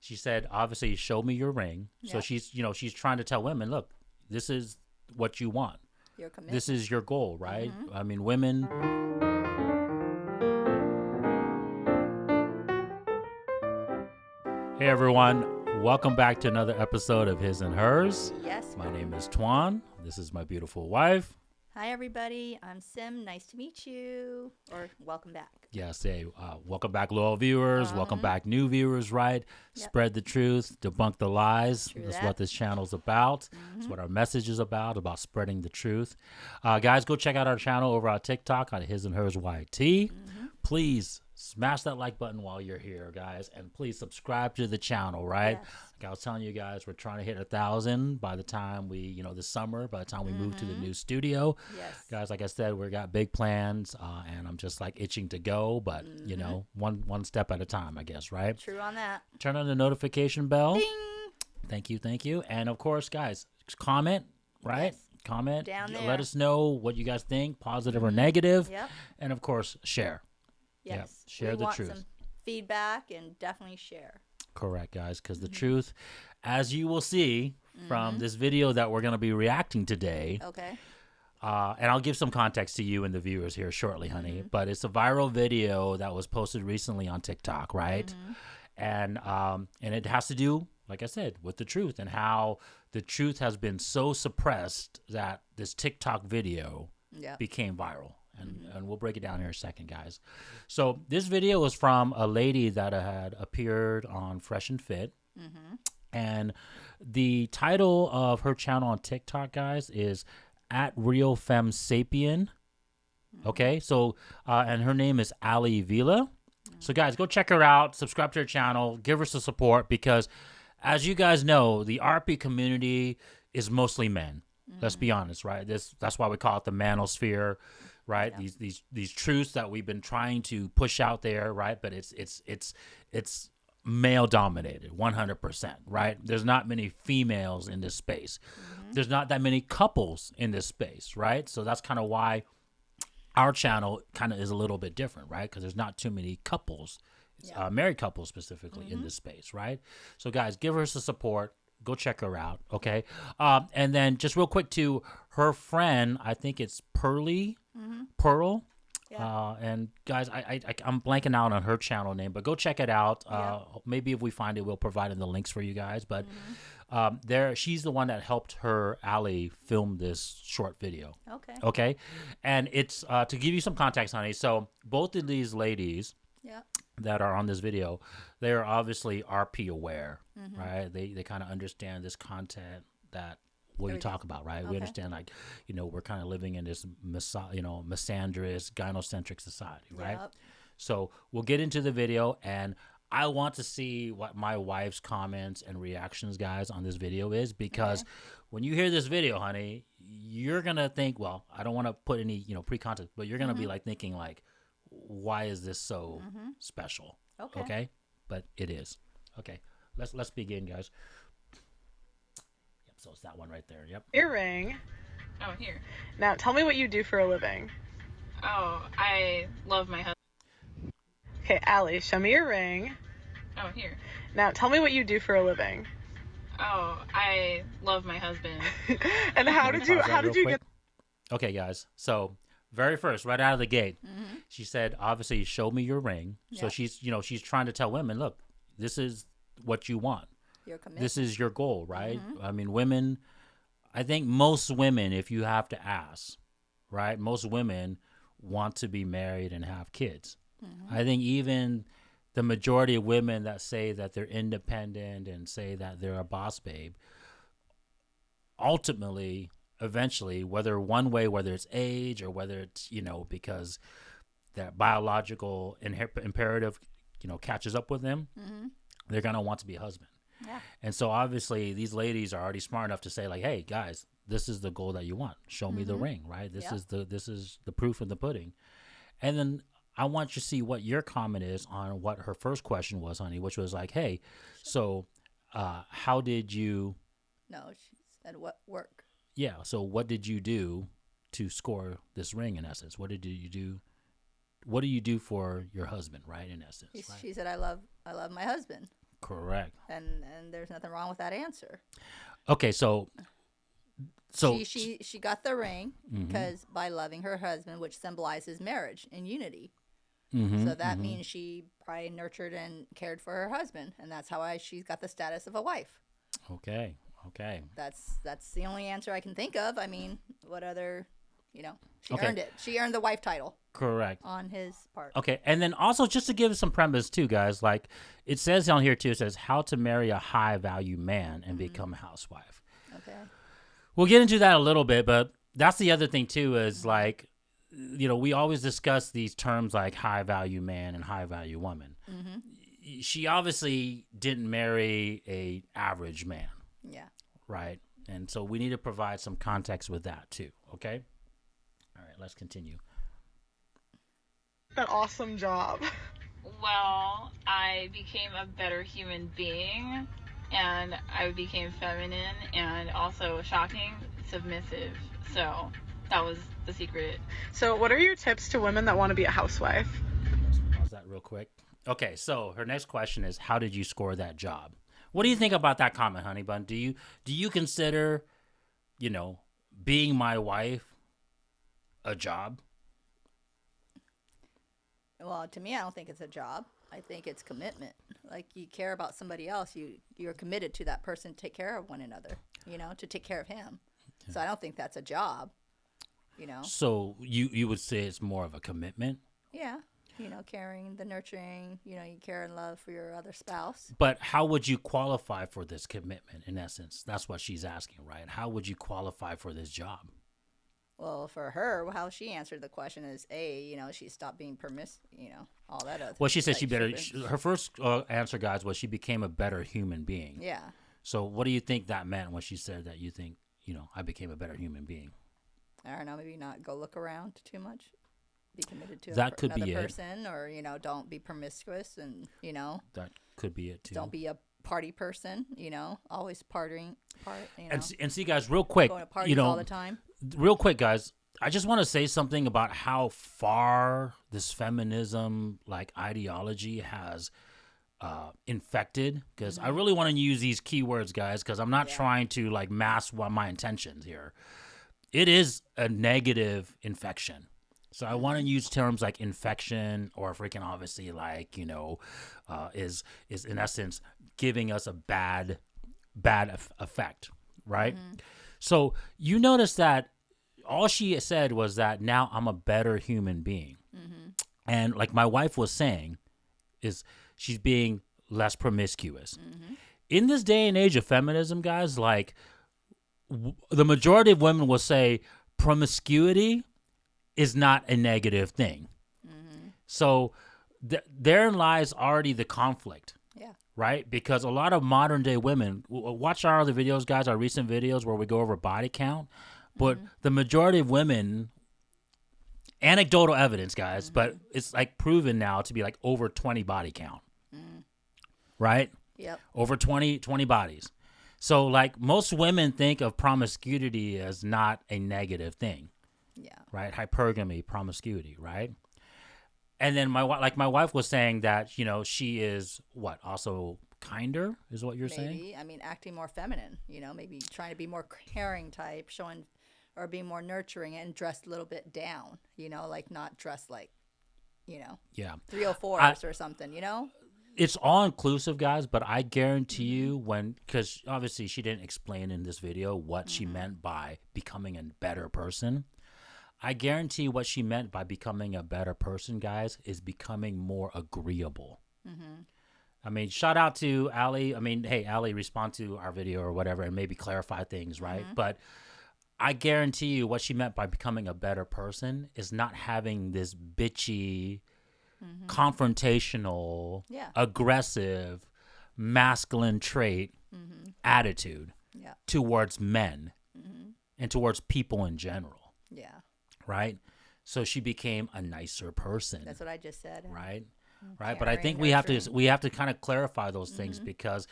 She said, obviously, show me your ring. So Yep. she's trying to tell women, look, this is what you want. Your commitment. This is your goal, right? I mean, women. Hey, everyone. Welcome back to another episode of His and Hers. Yes. My name is Tuan. This is my beautiful wife. Hi, everybody. I'm Sim. Nice to meet you. Or welcome back. Yes, hey, welcome back, loyal viewers. Welcome back, new viewers, right? Yep. Spread the truth, debunk the lies. True That's that. what this channel's about. That's what our message is about spreading the truth. Guys, go check out our channel over on TikTok on His and Hers YT. Please smash that like button while you're here, guys. And please subscribe to the channel, right? Yes. Like I was telling you guys, we're trying to hit 1,000 by the time we, this summer, by the time we move to the new studio. Yes. Guys, like I said, we got big plans, and I'm just like itching to go, but one step at a time, I guess, right? True on that. Turn on the notification bell. Ding. Thank you. And of course, guys, comment, right? Yes. Comment. Down there. Let us know what you guys think, positive or negative. Yep. And of course, share. Yes. Yep. Share we the want truth. some feedback and definitely share. Correct, guys, because the truth, as you will see from this video that we're going to be reacting today, Okay. and I'll give some context to you and the viewers here shortly, honey, but it's a viral video that was posted recently on TikTok, right? And it has to do, like I said, with the truth and how the truth has been so suppressed that this TikTok video Yep. became viral. And we'll break it down here in a second, guys. So this video was from a lady that had appeared on Fresh and Fit. And the title of her channel on TikTok, guys, is at Real Femme Sapien. Okay, so and her name is Ali Vila. So guys, go check her out, subscribe to her channel, give her some support, because as you guys know, the RP community is mostly men. Let's be honest, right? That's why we call it the manosphere, right? Yeah. These truths that we've been trying to push out there, right? But it's male dominated, 100%, right? There's not many females in this space. There's not that many couples in this space, right? So that's kind of why our channel kind of is a little bit different, right? Because there's not too many couples, married couples specifically in this space, right? So guys, give her some support. Go check her out, okay? And then just real quick to her friend, I think it's Pearl. Yeah. And guys, I'm blanking out on her channel name, but go check it out. Maybe if we find it, we'll provide in the links for you guys. But she's the one that helped her, Ali, film this short video. Okay. Okay? And it's, to give you some context, honey, so both of these ladies that are on this video, they are obviously RP aware, right? They kind of understand this content that we talk about, right? We understand, like, we're kind of living in this misandrous, gynocentric society, right? Yep. So we'll get into the video, and I want to see what my wife's comments and reactions, guys, on this video is, because when you hear this video, honey, you're gonna think, well, I don't want to put any pre-context, but you're gonna be like thinking like, why is this so special? Okay, but it is. Okay, let's begin, guys. Yep, so it's that one right there. Yep. Earring. Oh, here. Now, tell me what you do for a living. Oh, I love my husband. Okay, Allie, show me your ring. Oh, here. Now, tell me what you do for a living. Oh, I love my husband. And how did you get? Okay, guys. So very first, right out of the gate, she said, obviously, show me your ring. So she's trying to tell women, look, this is what you want. Your commitment. This is your goal, right? I mean, women, I think most women, if you have to ask, right, most women want to be married and have kids. I think even the majority of women that say that they're independent and say that they're a boss babe, ultimately, eventually, whether one way, whether it's age or whether it's, because that biological imperative, catches up with them, they're going to want to be a husband. Yeah. And so obviously these ladies are already smart enough to say like, hey guys, this is the goal that you want. Show me the ring, right? This is the proof of the pudding. And then I want you to see what your comment is on what her first question was, honey, which was like, hey, so how did you... No, she said what work. Yeah, so what did you do to score this ring, in essence? What did you do? What do you do for your husband, right, in essence? She said, I love my husband. Correct. And there's nothing wrong with that answer. Okay, so She got the ring because by loving her husband, which symbolizes marriage and unity. So that means she probably nurtured and cared for her husband, and that's how she's got the status of a wife. Okay. That's the only answer I can think of. I mean, what other, she Okay. earned it. She earned the wife title Correct. on his part. Okay, and then also just to give some premise too, guys, like it says on here too, it says how to marry a high value man and become a housewife. Okay. We'll get into that a little bit, but that's the other thing too is like, we always discuss these terms like high value man and high value woman. She obviously didn't marry a average man, Yeah. right? And so we need to provide some context with that too. Okay. All right, let's continue. An awesome job. Well, I became a better human being, and I became feminine and also shocking, submissive. So that was the secret. So, what are your tips to women that want to be a housewife? Let's pause that real quick. Okay, so her next question is, how did you score that job? What do you think about that comment, honey bun? Do you consider, being my wife a job? Well, to me, I don't think it's a job. I think it's commitment. Like you care about somebody else, you're committed to that person to take care of one another. To take care of him. So I don't think that's a job. So you would say it's more of a commitment? Yeah. Caring, the nurturing. You care and love for your other spouse. But how would you qualify for this commitment? In essence, that's what she's asking, right? How would you qualify for this job? Well, for her, how she answered the question is she stopped being all that other. Well, she said like, her first answer, guys, was she became a better human being. Yeah. So what do you think that meant when she said that you think, I became a better human being? I don't know, maybe not go look around too much. Be committed to That could be another it. person, or don't be promiscuous, and That could be it too. don't be a party person. Always partying. And see, guys, real quick, going to parties all the time. real quick, guys, I just want to say something about how far this feminism ideology has infected, because I really want to use these keywords, guys, because I'm not trying to mask what my intentions here. It is a negative infection. So I want to use terms like infection, or freaking obviously is in essence giving us a bad effect, right? So you notice that all she said was that now I'm a better human being. And like my wife was saying, is she's being less promiscuous. In this day and age of feminism, guys, the majority of women will say promiscuity is not a negative thing. So therein lies already the conflict. Yeah. Right? Because a lot of modern day women, watch our other videos, guys, our recent videos where we go over body count, but the majority of women, anecdotal evidence, guys, but it's proven now to be over 20 body count. Right? Yep. Over 20 bodies. So most women think of promiscuity as not a negative thing. Yeah. Right? Hypergamy, promiscuity, right? And then my wife was saying that, she is also kinder, is what you're saying? Maybe. I mean, acting more feminine, maybe trying to be more caring type, showing or being more nurturing and dressed a little bit down, not dressed Yeah. 304s or something, It's all inclusive, guys, but I guarantee you because obviously she didn't explain in this video what she meant by becoming a better person. I guarantee what she meant by becoming a better person, guys, is becoming more agreeable. I mean, shout out to Allie. I mean, hey, Allie, respond to our video or whatever and maybe clarify things, right? But I guarantee you what she meant by becoming a better person is not having this bitchy, confrontational, aggressive, masculine trait attitude towards men and towards people in general. Yeah. Right? So she became a nicer person. That's what I just said. Right? Right? But I Caring, think nurturing. we have to kind of clarify those things because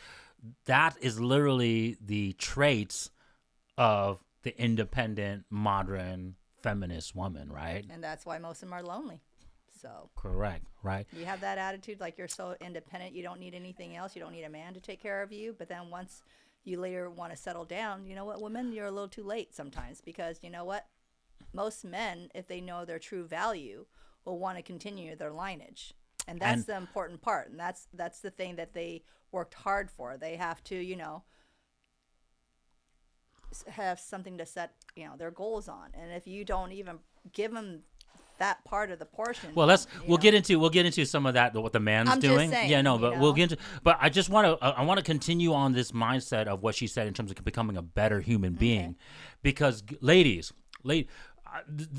that is literally the traits of the independent, modern, feminist woman, right? And that's why most of them are lonely. So correct, right? you have that attitude like you're so independent, you don't need anything else, you don't need a man to take care of you. But then once you later want to settle down, you know what, women, you're a little too late sometimes, because you know what, most men, if they know their true value, will want to continue their lineage. And that's the important part. And that's the thing that they worked hard for. They have to, you know, have something to set, you know, their goals on. And if you don't even give them that part of the portion. Well, we'll get into some of that, what the man's I'm doing. just saying, yeah, no, but know? we'll get into. But I just want to continue on this mindset of what she said in terms of becoming a better human being, because ladies,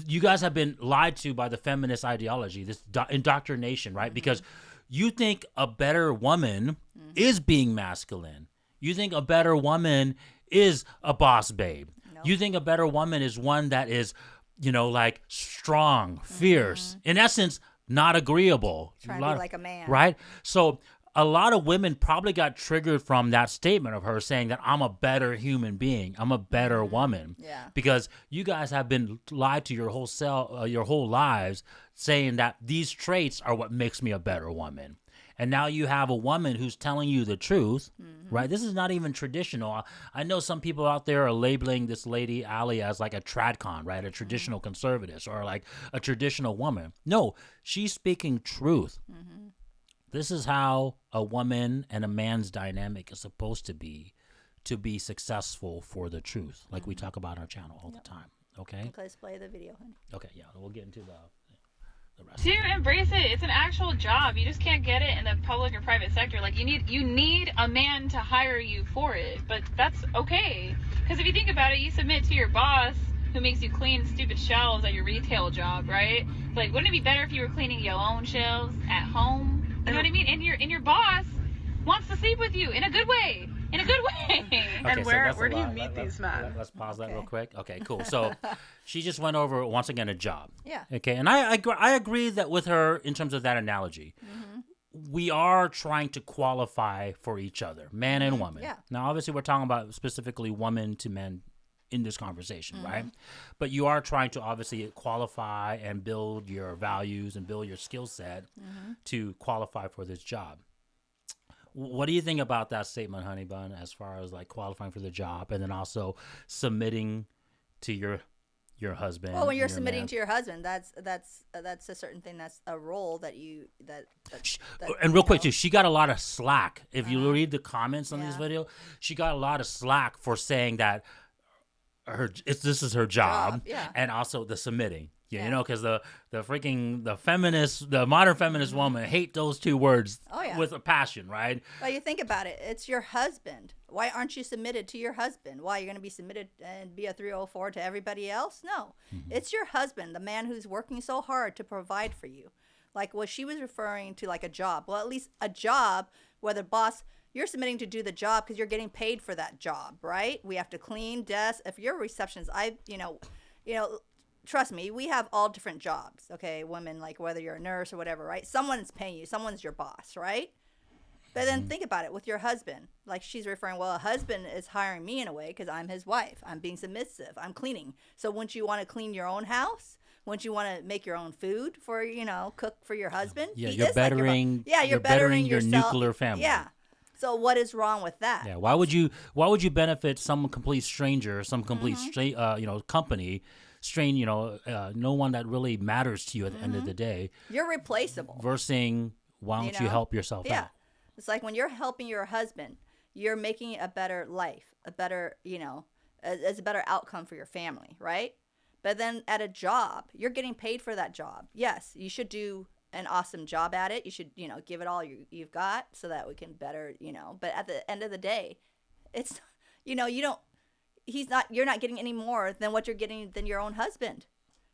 you guys have been lied to by the feminist ideology, this indoctrination, right? Because you think a better woman is being masculine. You think a better woman is a boss babe. Nope. You think a better woman is one that is, you know, like strong, fierce, in essence, not agreeable. Trying to be like a man. Right? So a lot of women probably got triggered from that statement of her saying that I'm a better human being. I'm a better woman. Yeah. Because you guys have been lied to your whole lives, saying that these traits are what makes me a better woman. And now you have a woman who's telling you the truth, right? This is not even traditional. I know some people out there are labeling this lady, Allie, as like a tradcon, right? A traditional conservative, or like a traditional woman. No, she's speaking truth. This is how a woman and a man's dynamic is supposed to be successful for the truth, like we talk about on our channel all the time. Okay? Okay, let's play the video, honey. Okay, yeah, we'll get into the rest. To embrace it, it's an actual job. You just can't get it in the public or private sector. Like you need a man to hire you for it, but that's okay. Because if you think about it, you submit to your boss who makes you clean stupid shelves at your retail job, right? Like, wouldn't it be better if you were cleaning your own shelves at home? You know what I mean? And your boss wants to sleep with you in a good way. In a good way. Okay, And so where that's a do you lot. meet these men? Let's pause that real quick. Okay, cool. So she just went over, once again, a job. Yeah. Okay, and I agree that with her in terms of that analogy. We are trying to qualify for each other, man and woman. Yeah. Now, obviously, we're talking about specifically woman to men in this conversation, right? But you are trying to obviously qualify and build your values and build your skill set to qualify for this job. What do you think about that statement, Honey Bun, as far as like qualifying for the job and then also submitting to your husband? Well, when you're submitting to your husband, that's a certain thing. That's a role that you that and real quick too, she got a lot of slack. If you read the comments on this Yeah. video, she got a lot of slack for saying that this is her job, yeah. and also the submitting. Yeah, Yeah. you know, because the modern feminist woman hate those two words Oh, yeah. with a passion, right? Well, you think about it. It's your husband. Why aren't you submitted to your husband? Why, you're going to be submitted and be a 304 to everybody else? No. It's your husband, the man who's working so hard to provide for you. Like what she was referring to, like a job. Well, at least a job where the boss, you're submitting to do the job because you're getting paid for that job, right? We have to clean desks. If you're a receptionist, trust me, we have all different jobs, okay? Women, like whether you're a nurse or whatever, right? Someone's paying you. Someone's your boss, right? But then think about it with your husband. Like she's referring, well, a husband is hiring me in a way because I'm his wife. I'm being submissive. I'm cleaning. So wouldn't you want to clean your own house? Wouldn't you want to make your own food for, cook for your husband? Yeah, Eat you're this like bettering. you're bettering your yourself. nuclear family. Yeah. So what is wrong with that? Yeah. Why would you benefit some complete stranger, some complete company, no one that really matters to you at the end of the day, You're replaceable. versus why don't you help yourself Yeah. out? It's like when you're helping your husband, you're making a better life, a better, as a better outcome for your family, right? But then at a job, you're getting paid for that job. Yes, you should do an awesome job at it. You should, give it all you've got so that we can better, but at the end of the day, it's, you're not getting any more than what you're getting than your own husband.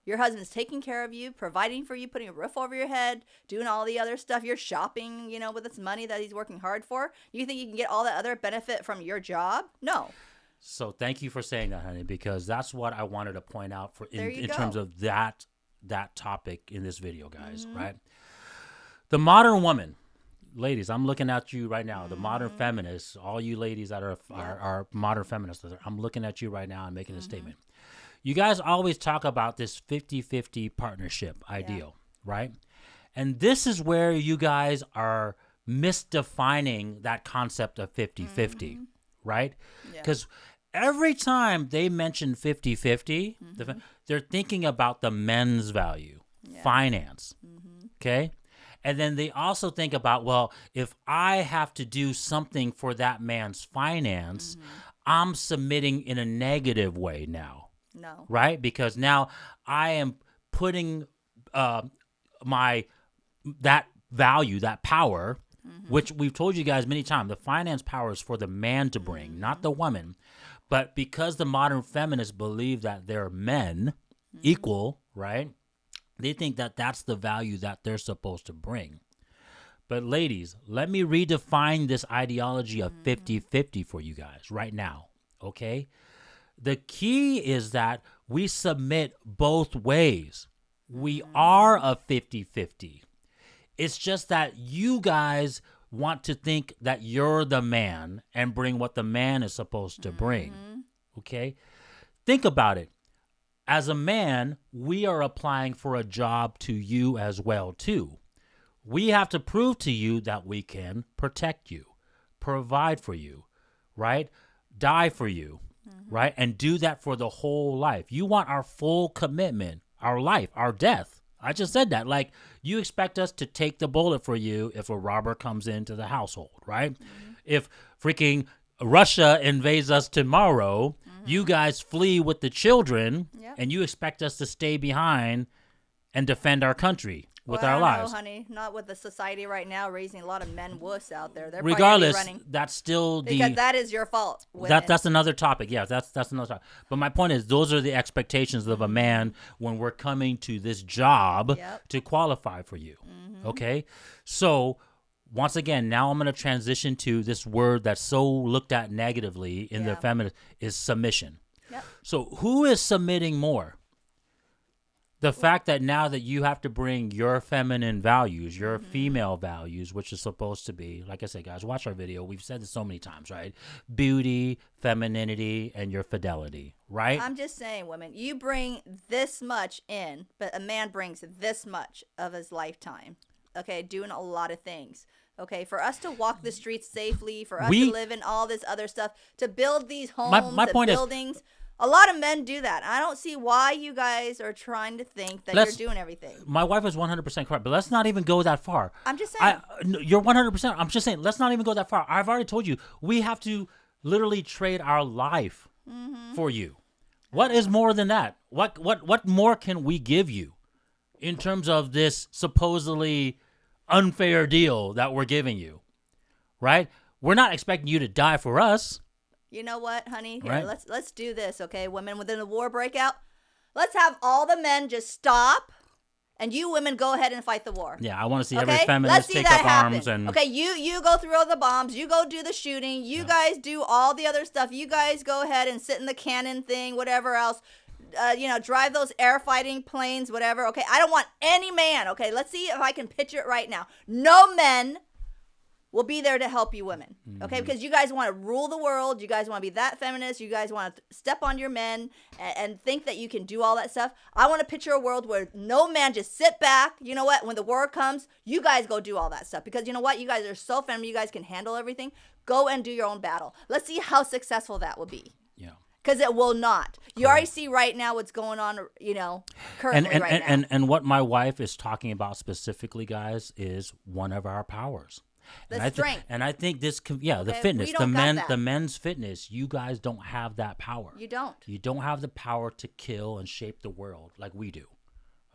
Your husband's taking care of you, providing for you, putting a roof over your head, doing all the other stuff. You're shopping, with this money that he's working hard for. You think you can get all that other benefit from your job? No. So thank you for saying that, honey, because that's what I wanted to point out in go. terms of that topic in this video, guys, right? The modern woman, ladies, I'm looking at you right now. The modern feminists, all you ladies that are modern feminists, I'm looking at you right now and making a statement. You guys always talk about this 50-50 partnership ideal, right? And this is where you guys are misdefining that concept of 50-50, right? Because every time they mention 50-50, they're thinking about the men's value, finance, okay? And then they also think about, well, if I have to do something for that man's finance, I'm submitting in a negative way now. No. Right? Because now I am putting that value, that power, which we've told you guys many times, the finance power is for the man to bring, not the woman. But because the modern feminists believe that they're men equal, right? They think that that's the value that they're supposed to bring. But ladies, let me redefine this ideology of 50-50 for you guys right now, okay? The key is that we submit both ways. We are a 50-50. It's just that you guys want to think that you're the man and bring what the man is supposed to bring, okay? Think about it. As a man, we are applying for a job to you as well, too. We have to prove to you that we can protect you, provide for you, right? Die for you, right? And do that for the whole life. You want our full commitment, our life, our death. I just said that. Like, you expect us to take the bullet for you if a robber comes into the household, right? If freaking Russia invades us tomorrow, you guys flee with the children, and you expect us to stay behind and defend our country with our lives. No, honey, not with the society right now raising a lot of men wuss out there. They're Regardless, running. that's still Because that is your fault. That's another topic. Yeah, that's another topic. But my point is, those are the expectations of a man when we're coming to this job to qualify for you. Okay, so once again, now I'm going to transition to this word that's so looked at negatively in the feminist is submission. So who is submitting more? The fact that now that you have to bring your feminine values, your female values, which is supposed to be, like I said, guys, watch our video. We've said this so many times, right? Beauty, femininity, and your fidelity, right? I'm just saying, women, you bring this much in, but a man brings this much of his lifetime, okay, doing a lot of things. Okay, for us to walk the streets safely, for us to live in all this other stuff, to build these homes my point buildings, a lot of men do that. I don't see why you guys are trying to think that you're doing everything. My wife is 100% correct, but let's not even go that far. I'm just saying. You're 100%. I'm just saying, let's not even go that far. I've already told you, we have to literally trade our life for you. What is more than that? What more can we give you in terms of this supposedly unfair deal that we're giving you, right? We're not expecting you to die for us. You know what, honey? Here, right? let's do this, okay? Women, within the war breakout, let's have all the men just stop, and you women go ahead and fight the war. Yeah, I want to see every feminist take up arms and. Okay, you go through all the bombs. You go do the shooting. You guys do all the other stuff. You guys go ahead and sit in the cannon thing, whatever else. Drive those air fighting planes, whatever. Okay, I don't want any man. Okay, let's see if I can picture it right now. No men will be there to help you women. Okay, because you guys want to rule the world. You guys want to be that feminist. You guys want to step on your men and think that you can do all that stuff. I want to picture a world where no man just sit back. You know what? When the war comes, you guys go do all that stuff. Because you know what? You guys are so feminine. You guys can handle everything. Go and do your own battle. Let's see how successful that will be. Yeah. Because it will not. You already see right now what's going on, currently right now. And what my wife is talking about specifically, guys, is one of our powers. The strength. And I think this, the fitness, the men's fitness, you guys don't have that power. You don't. You don't have the power to kill and shape the world like we do.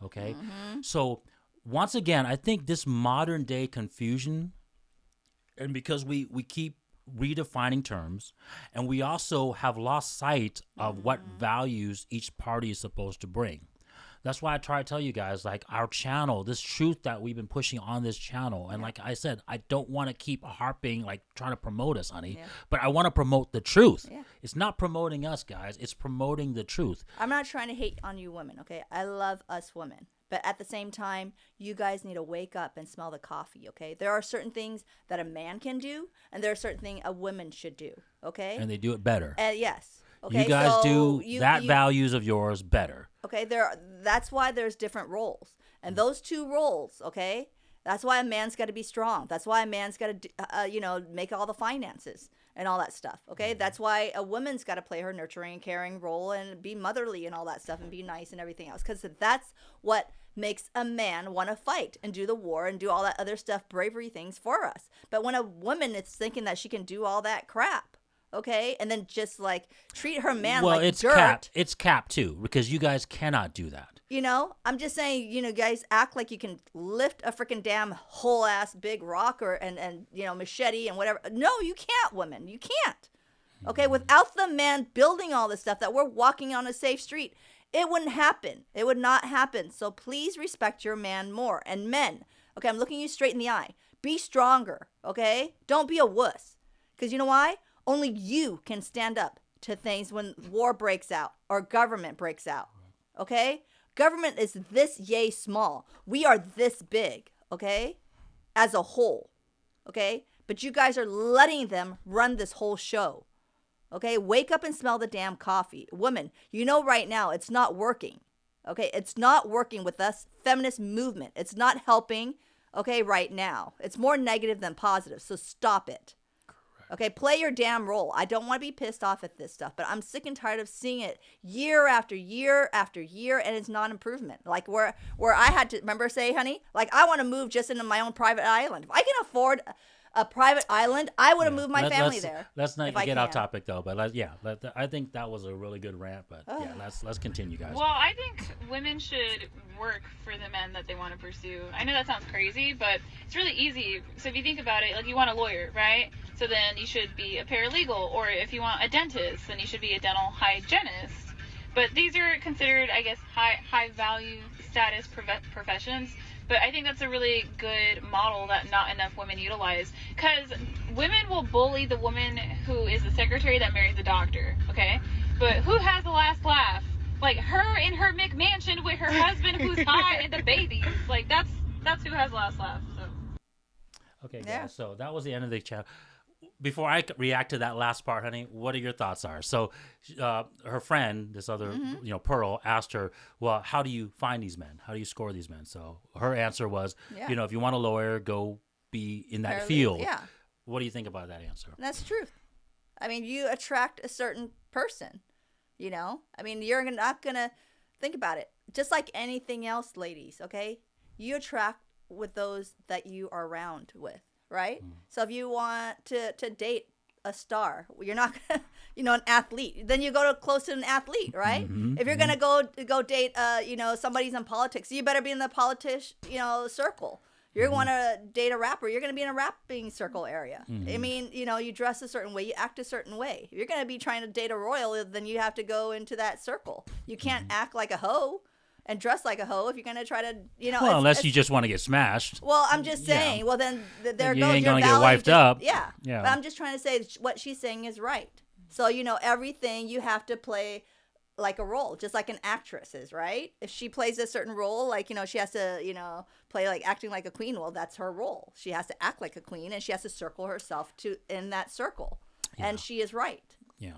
Okay? So, once again, I think this modern day confusion, and because we keep redefining terms, and we also have lost sight of what values each party is supposed to bring. That's why I try to tell you guys, like, our channel, this truth that we've been pushing on this channel, and like I said, I don't want to keep harping, like, trying to promote us, honey, but I want to promote the truth. It's not promoting us, guys. It's promoting the truth. I'm not trying to hate on you women, okay? I love us women. But at the same time, you guys need to wake up and smell the coffee, okay? There are certain things that a man can do, and there are certain things a woman should do, okay? And they do it better. Yes. Okay, you guys do values of yours better. Okay, that's why there's different roles. And those two roles, okay, That's why a man's got to be strong. That's why a man's got to, make all the finances and all that stuff. Okay. That's why a woman's got to play her nurturing and caring role and be motherly and all that stuff and be nice and everything else. Because that's what makes a man want to fight and do the war and do all that other stuff, bravery things for us. But when a woman is thinking that she can do all that crap, okay, and then just like treat her man like it's dirt. capped. It's capped too, because you guys cannot do that. I'm just saying, guys act like you can lift a freaking damn whole ass big rock and machete and whatever. No, you can't, women. You can't. Okay, without the man building all this stuff that we're walking on a safe street, it wouldn't happen. It would not happen. So please respect your man more. And men, okay, I'm looking you straight in the eye. Be stronger, okay? Don't be a wuss. Because you know why? Only you can stand up to things when war breaks out or government breaks out, okay? Government is this yay small. We are this big, okay? As a whole, okay? But you guys are letting them run this whole show, okay? Wake up and smell the damn coffee. Women, right now it's not working, okay? It's not working with us, feminist movement. It's not helping, okay, right now. It's more negative than positive, so stop it. Okay, play your damn role. I don't want to be pissed off at this stuff, but I'm sick and tired of seeing it year after year after year, and it's not improvement. Like where I had to, remember, say, honey, like I want to move just into my own private island. If I can afford a private island, I would have moved my family there. Let's not get off topic though, but I think that was a really good rant. But let's continue, guys. Well, I think women should work for the men that they want to pursue. I know that sounds crazy, but it's really easy. So if you think about it, like you want a lawyer, right? So then you should be a paralegal, or if you want a dentist, then you should be a dental hygienist. But these are considered, I guess, high value status professions. But I think that's a really good model that not enough women utilize. Because women will bully the woman who is the secretary that marries the doctor, okay? But who has the last laugh? Like her in her McMansion with her husband who's high and the babies. Like that's who has the last laugh. So. Okay, guys, so that was the end of the chat. Before I react to that last part, honey, what are your thoughts are? So her friend, this other, Pearl, asked her, well, how do you find these men? How do you score these men? So her answer was, if you want a lawyer, go be in that field. Yeah. What do you think about that answer? That's the truth. I mean, you attract a certain person, I mean, you're not going to think about it. Just like anything else, ladies, okay? You attract with those that you are around with. Right? So if you want to date a star, you're not gonna, an athlete, then you go close to an athlete, right? If you're gonna go date, somebody's in politics, you better be in the circle. You're going to date a rapper, you're gonna be in a rapping circle area. I mean, you dress a certain way, you act a certain way. If you're gonna be trying to date a royal, then you have to go into that circle. You can't act like a hoe and dress like a hoe if you're going to try to, Well, unless you just want to get smashed. Well, I'm just saying. Yeah. Well, then there you goes ain't your gonna value. get wifed up. Yeah. But I'm just trying to say what she's saying is right. So, everything you have to play like a role, just like an actress is, right? If she plays a certain role, like, she has to, play like acting like a queen. Well, that's her role. She has to act like a queen, and she has to circle herself in that circle. Yeah. And she is right. Yeah.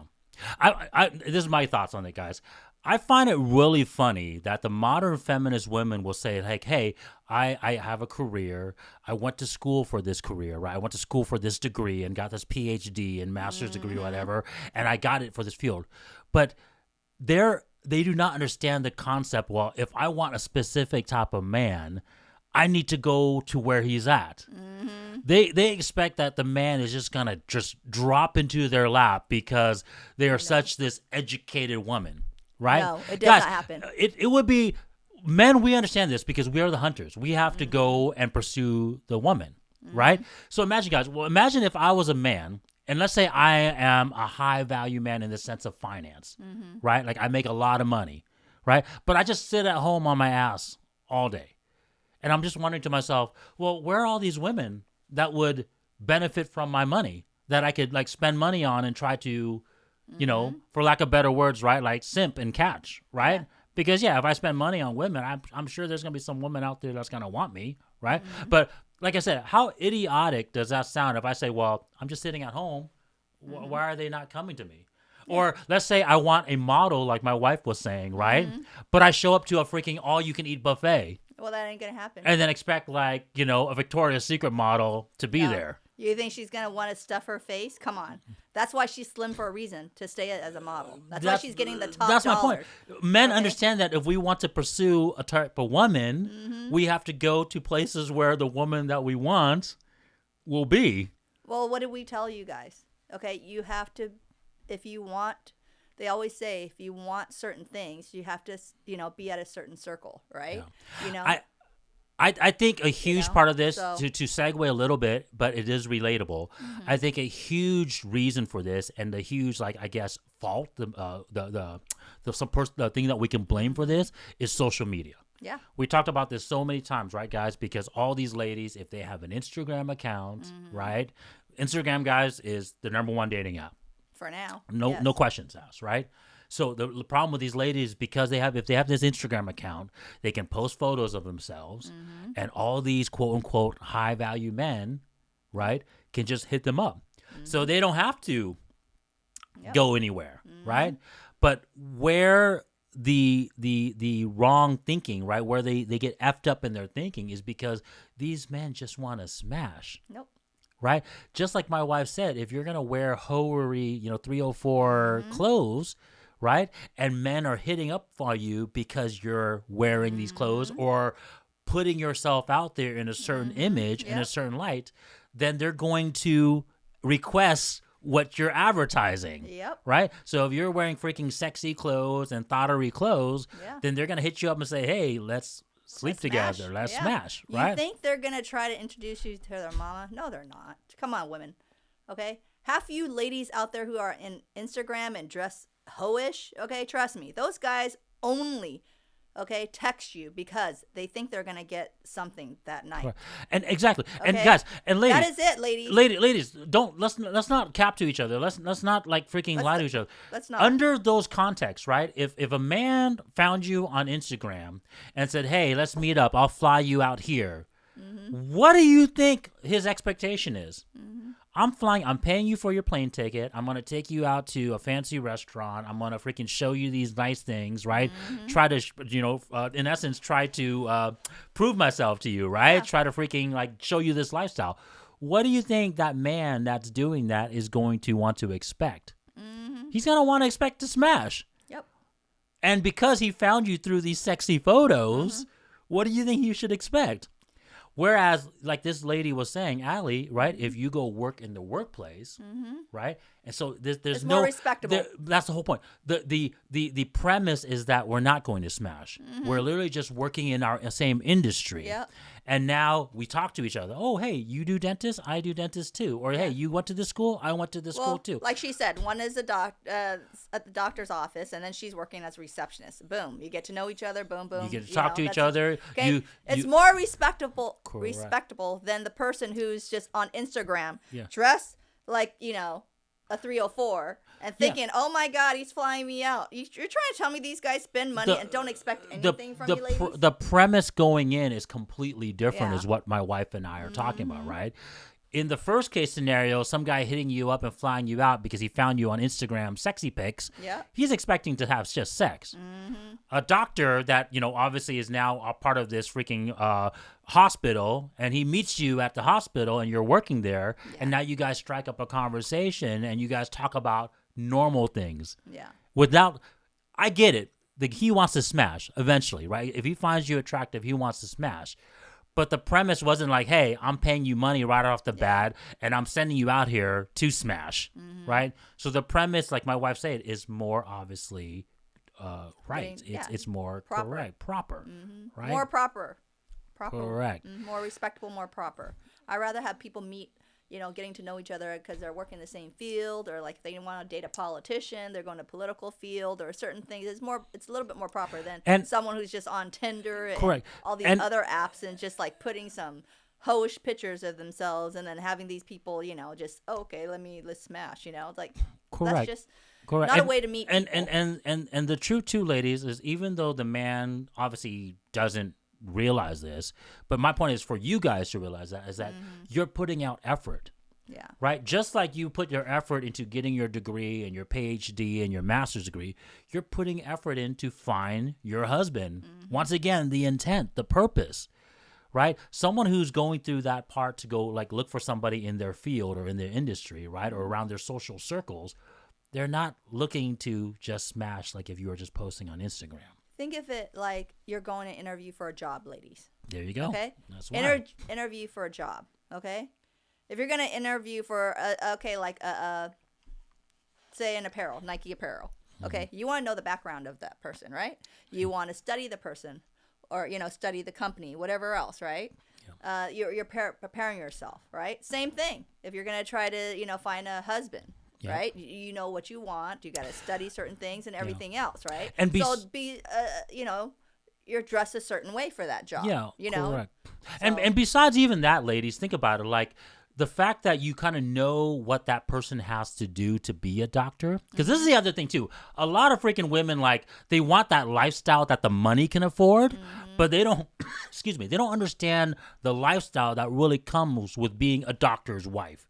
This is my thoughts on it, guys. I find it really funny that the modern feminist women will say, like, hey, I have a career. I went to school for this career, right? I went to school for this degree and got this PhD and master's degree, whatever, and I got it for this field. But they do not understand the concept, well, if I want a specific type of man, I need to go to where he's at. They expect that the man is just going to just drop into their lap because they are such this educated woman. Right? No, it does not happen. It would be men. We understand this because we are the hunters. We have to go and pursue the woman, right? So imagine, guys. Well, imagine if I was a man, and let's say I am a high value man in the sense of finance, right? Like I make a lot of money, right? But I just sit at home on my ass all day, and I'm just wondering to myself, well, where are all these women that would benefit from my money that I could like spend money on and try to for lack of better words, right? Like simp and catch, right? Yeah. Because if I spend money on women, I'm sure there's going to be some woman out there that's going to want me, right? But like I said, how idiotic does that sound if I say, well, I'm just sitting at home. Why are they not coming to me? Or let's say I want a model like my wife was saying, right? But I show up to a freaking all-you-can-eat buffet. Well, that ain't gonna happen. and then expect like a Victoria's Secret model to be No. there. You think she's gonna want to stuff her face? Come on. That's why she's slim for a reason, to stay as a model. That's why she's getting the top That's my dollars. point. Men Okay. understand that if we want to pursue a type of woman, we have to go to places where the woman that we want will be. Well, what did we tell you guys? Okay, you have to, if you want, they always say if you want certain things, you have to, be at a certain circle, right? I think a huge know, part of this, so- to segue a little bit, but it is relatable. I think a huge reason for this, and the huge, like, I guess, fault, the thing that we can blame for this is social media. Yeah. We talked about this so many times, right, guys? Because all these ladies, if they have an Instagram account, right? Instagram, guys, is the #1 dating app. For now. No questions asked, right? So the problem with these ladies, because if they have this Instagram account, they can post photos of themselves, and all these quote unquote high value men, right, can just hit them up. So they don't have to go anywhere, right? But where the wrong thinking, right, where they get effed up in their thinking is because these men just want to smash. Nope. Right? Just like my wife said, if you're going to wear hoery, 304 clothes, right? And men are hitting up for you because you're wearing these clothes or putting yourself out there in a certain image, in a certain light, then they're going to request what you're advertising. Yep. Right? So if you're wearing freaking sexy clothes and thottery clothes, Yeah. then they're going to hit you up and say, hey, let's sleep together. Smash. Let's Yeah. smash. Right? You think they're gonna try to introduce you to their mama? No, they're not. Come on, women. Okay, half you ladies out there who are in Instagram and dress hoish. Okay, trust me, those guys only text you because they think they're gonna get something that night. And exactly. And Okay? guys and ladies. That is it, ladies. Ladies, don't let's not cap to each other. Let's not like freaking lie to each other. Let's not. Under those contexts, right? If a man found you on Instagram and said, "Hey, let's meet up. I'll fly you out here." What do you think his expectation is? I'm paying you for your plane ticket. I'm going to take you out to a fancy restaurant. I'm going to freaking show you these nice things, right? Try to, in essence, try to prove myself to you, right? Try to freaking like show you this lifestyle. What do you think that man that's doing that is going to want to expect? He's going to want to expect to smash. Yep. And because he found you through these sexy photos, what do you think you should expect? Whereas, like this lady was saying, Allie, right? If you go work in the workplace, right? And so there's It's no more respectable. that's the whole point. The premise is that we're not going to smash. We're literally just working in our same industry. Yep. And now we talk to each other. Oh, hey, you do dentist? I do dentist too. Or hey, you went to this school? I went to this school too. Like she said, one is at the doctor's office, and then she's working as a receptionist. Boom, you get to know each other. Boom, boom. You get to talk to each other. Okay, it's you- more respectable Correct. than the person who's just on Instagram, Yeah. dressed like a 304 and thinking, "Oh my God, he's flying me out." You're trying to tell me these guys spend money and don't expect anything from you, ladies? The premise going in is completely different, Yeah. is what my wife and I are talking about, right? In the first case scenario, some guy hitting you up and flying you out because he found you on Instagram sexy pics, Yeah. he's expecting to have just sex. A doctor that, obviously is now a part of this freaking hospital, and he meets you at the hospital and you're working there, and now you guys strike up a conversation and you guys talk about normal things. Yeah. I get it. He wants to smash eventually, right? If he finds you attractive, he wants to smash. But the premise wasn't like, hey, I'm paying you money right off the bat and I'm sending you out here to smash, right? So the premise, like my wife said, is more obviously right. It's more Proper. correct, proper, right? More proper. Correct. More respectable, more proper. I'd rather have people meet, getting to know each other because they're working the same field, or like they want to date a politician, they're going to political field or certain things. It's a little bit more proper than someone who's just on Tinder and Correct. all these other apps and just like putting some hoish pictures of themselves and then having these people, just, okay, let's smash, it's like, Correct. that's just Correct. not a way to meet people. And the truth too, ladies, is even though the man obviously doesn't realize this, but my point is for you guys to realize that is that you're putting out effort. Yeah. Right? Just like you put your effort into getting your degree and your PhD and your master's degree, you're putting effort in to find your husband. Once again, the intent, the purpose, right? Someone who's going through that part to go like look for somebody in their field or in their industry, right? Or around their social circles, they're not looking to just smash like if you were just posting on Instagram. Think of it like you're going to interview for a job, ladies. There you go. Okay? That's why. Interview for a job, okay? If you're going to interview for, say an apparel, Nike apparel, okay? You want to know the background of that person, right? You want to study the person or, study the company, whatever else, right? You're preparing yourself, right? Same thing. If you're going to try to, find a husband, right? You know what you want. You got to study certain things and everything else, right? And you're dressed a certain way for that job. Yeah, correct. And besides even that, ladies, think about it. Like the fact that you kind of know what that person has to do to be a doctor. Because this is the other thing too. A lot of freaking women, like they want that lifestyle that the money can afford, but they don't, excuse me, they don't understand the lifestyle that really comes with being a doctor's wife.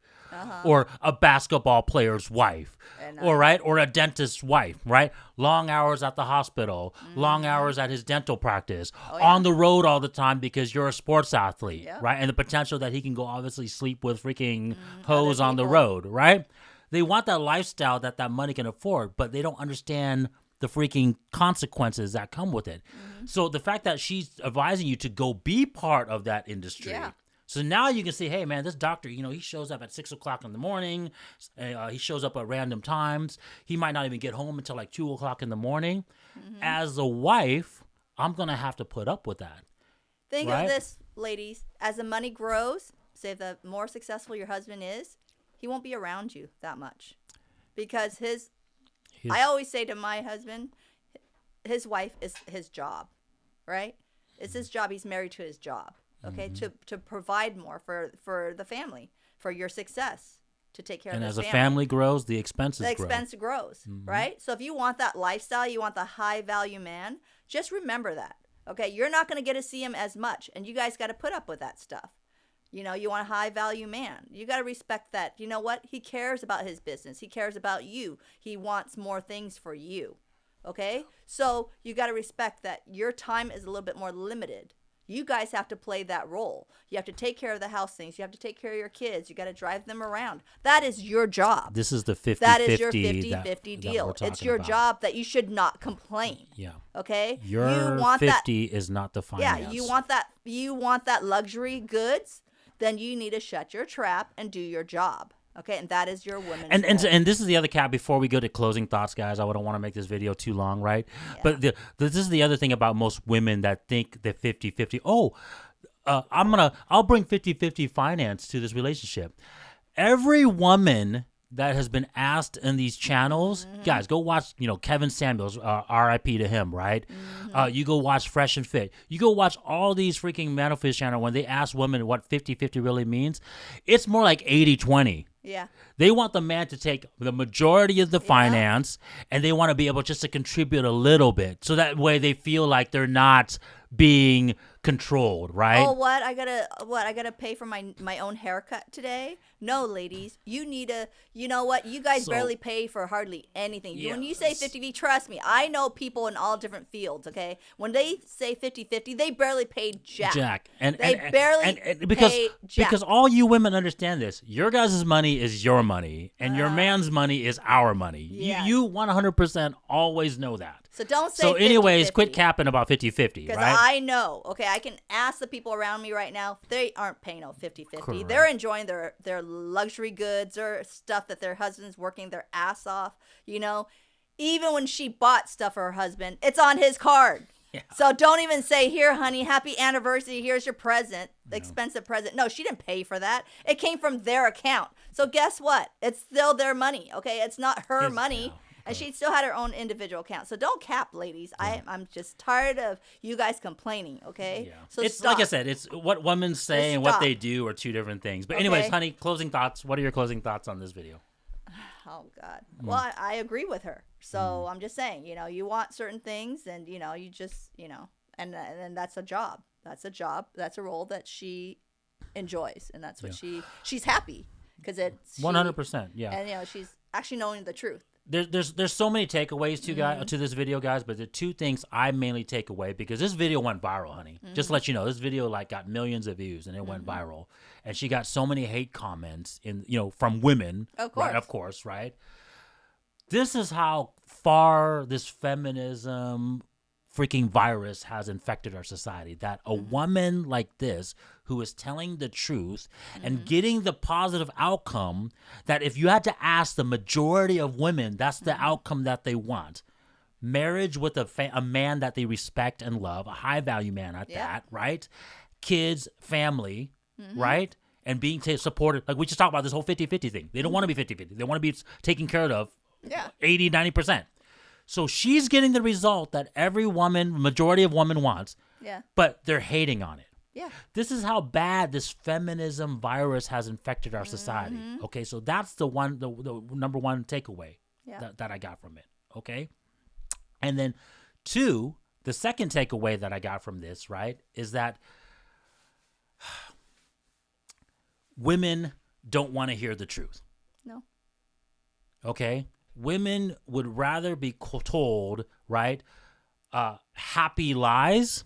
Or a basketball player's wife, or a dentist's wife, right? Long hours at the hospital, long hours at his dental practice, on the road all the time because you're a sports athlete, right? And the potential that he can go obviously sleep with freaking hoes on the road, right? They want that lifestyle that money can afford, but they don't understand the freaking consequences that come with it. So the fact that she's advising you to go be part of that industry. Yeah. So now you can say, hey, man, this doctor, he shows up at 6 o'clock in the morning. He shows up at random times. He might not even get home until like 2 o'clock in the morning. As a wife, I'm going to have to put up with that. Think of this, ladies. As the money grows, say the more successful your husband is, he won't be around you that much. Because I always say to my husband, his wife is his job, right? It's his job. He's married to his job. Okay, to provide more for the family, for your success, to take care of the family. And as a family grows, the expense grows, right? So if you want that lifestyle, you want the high value man, just remember that. Okay, you're not going to get to see him as much, and you guys got to put up with that stuff. You want a high value man. You got to respect that. You know what? He cares about his business. He cares about you. He wants more things for you. Okay, so you got to respect that your time is a little bit more limited. You guys have to play that role. You have to take care of the house things. You have to take care of your kids. You got to drive them around. That is your job. This is the 50-50. That is your 50-50 deal. It's your job that you should not complain. Yeah. Okay? Your 50 is not the finance. Yeah, you want that luxury goods, then you need to shut your trap and do your job. Okay, and that is your woman's role. And this is the other cap before we go to closing thoughts, guys. I don't want to make this video too long, right? Yeah. But this is the other thing about most women that think that 50-50. I'll bring 50-50 finance to this relationship. Every woman that has been asked in these channels, guys, go watch, Kevin Samuels, R.I.P. to him, right? You go watch Fresh and Fit. You go watch all these freaking Manifest channel when they ask women what 50-50 really means. It's more like 80-20. Yeah. They want the man to take the majority of the finance, and they want to be able just to contribute a little bit. So that way they feel like they're not being controlled, right? Oh, what? I gotta pay for my own haircut today? No, ladies. You need you know what? You guys barely pay for hardly anything. When you say 50-50, trust me, I know people in all different fields, okay? When they say 50-50, they barely paid jack. Because all you women understand this. Your guys' money is your money, and your man's money is our money. Yes. You 100% always know that. So don't say 50-50. So anyways, quit capping about 50-50, right? Because I know, okay, I can ask the people around me right now, they aren't paying no 50-50. Correct. They're enjoying their luxury goods or stuff that their husband's working their ass off, Even when she bought stuff for her husband, it's on his card. Yeah. So don't even say, here, honey, happy anniversary, here's your present, the expensive present. No, she didn't pay for that. It came from their account. So guess what? It's still their money, okay? It's not her money. And she still had her own individual account. So don't cap, ladies. Yeah. I'm just tired of you guys complaining, okay? Yeah. So it's like I said, it's what women say and what they do are two different things. But anyways, honey, closing thoughts. What are your closing thoughts on this video? Oh, God. Well, I agree with her. So I'm just saying, you want certain things and, you just, and that's a job. That's a job. That's a role that she enjoys. And that's what she's happy. because it's 100%. Yeah. and she's actually knowing the truth. There's so many takeaways to this video, guys, but the two things I mainly take away, because this video went viral, honey. Just to let you know, this video got millions of views and it went viral, and she got so many hate comments from women, Of course. right? Of course, right? This is how far this feminism freaking virus has infected our society, that a woman like this who is telling the truth and getting the positive outcome, that if you had to ask the majority of women, that's the outcome that they want. Marriage with a man that they respect and love, a high value man at that, right? Kids, family, right? And being supported. Like we just talked about this whole 50-50 thing. They don't want to be 50-50. They want to be taken care of 80, 90%. So she's getting the result that every woman, majority of women wants, but they're hating on it. Yeah. This is how bad this feminism virus has infected our society. Okay, so that's the number one takeaway that I got from it. Okay, and then two, the second takeaway that I got from this, right, is that women don't want to hear the truth. No. Okay. Women would rather be told, right, happy lies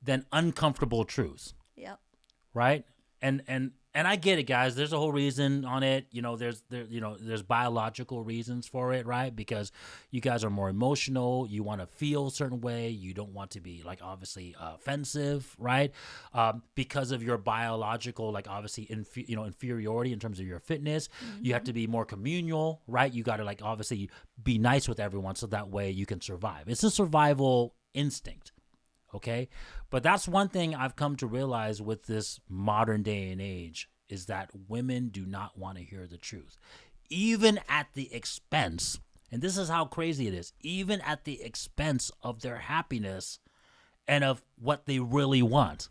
than uncomfortable truths. Yep. Right? And I get it, guys. There's a whole reason on it. There's biological reasons for it, right? Because you guys are more emotional. You want to feel a certain way. You don't want to be obviously offensive, right? Because of your biological, obviously inferiority in terms of your fitness. You have to be more communal, right? You got to obviously be nice with everyone so that way you can survive. It's a survival instinct. Okay, but that's one thing I've come to realize with this modern day and age, is that women do not want to hear the truth, even at the expense, and this is how crazy it is, even at the expense of their happiness and of what they really want.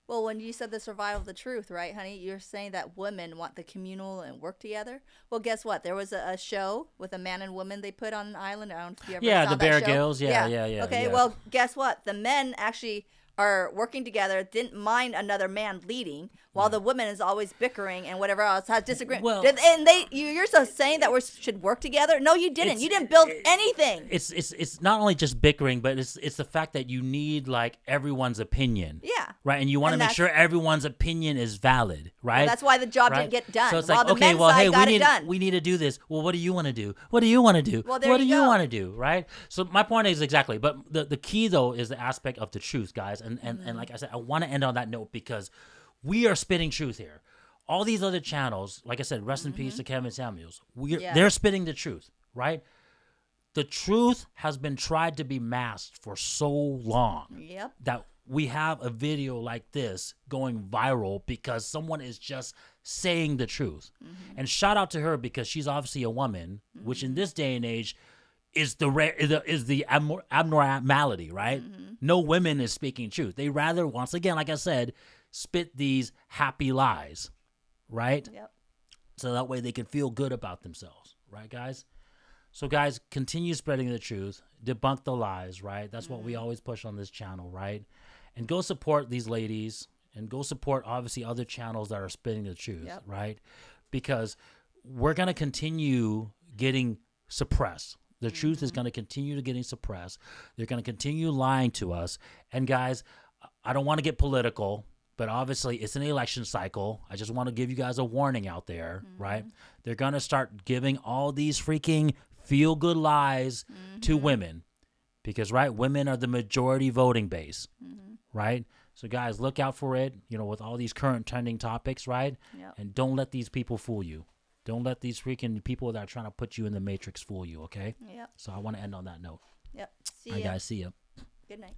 Well, when you said the survival of the truth, right, honey, you're saying that women want the communal and work together. Well, guess what? There was a show with a man and woman they put on an island. I don't know if you ever saw the that Bear show. Grylls. Yeah. Okay, Yeah. well, guess what? The men actually are working together, didn't mind another man leading, while the woman is always bickering and whatever else, has disagreement. Well- And you're so saying that we should work together? No, you didn't. You didn't build anything. It's not only just bickering, but it's the fact that you need everyone's opinion. Yeah. Right, and you want to And make that's- sure everyone's opinion is valid, right? Well, that's why the job Right? didn't get done. So it's While the men's side got it done. we need to do this. Well, what do you want to do? What do you want to do? Well, there what do you you go. want to do? Right. So my point is exactly, but the key though is the aspect of the truth, guys. And like I said, I want to end on that note because we are spitting truth here. All these other channels, like I said, rest in peace to Kevin Samuels. They're spitting the truth, right? The truth has been tried to be masked for so long Yep. that we have a video like this going viral because someone is just saying the truth. And shout out to her because she's obviously a woman, which in this day and age is the abnormality, right? No women is speaking truth. They rather, once again, like I said, spit these happy lies, right? Yep. So that way they can feel good about themselves, right, guys? So, guys, continue spreading the truth, debunk the lies, right? That's what we always push on this channel, right? And go support these ladies and go support, obviously, other channels that are spitting the truth, right? Because we're going to continue getting suppressed. The truth is going to continue to getting suppressed. They're going to continue lying to us. And, guys, I don't want to get political, but obviously it's an election cycle. I just want to give you guys a warning out there, right? They're going to start giving all these freaking feel-good lies to women because, right, women are the majority voting base, right? So, guys, look out for it, with all these current trending topics, right? Yep. And don't let these people fool you. Don't let these freaking people that are trying to put you in the matrix fool you, okay? Yep. So I want to end on that note. Yep. See All right, ya. guys, see ya. Good night.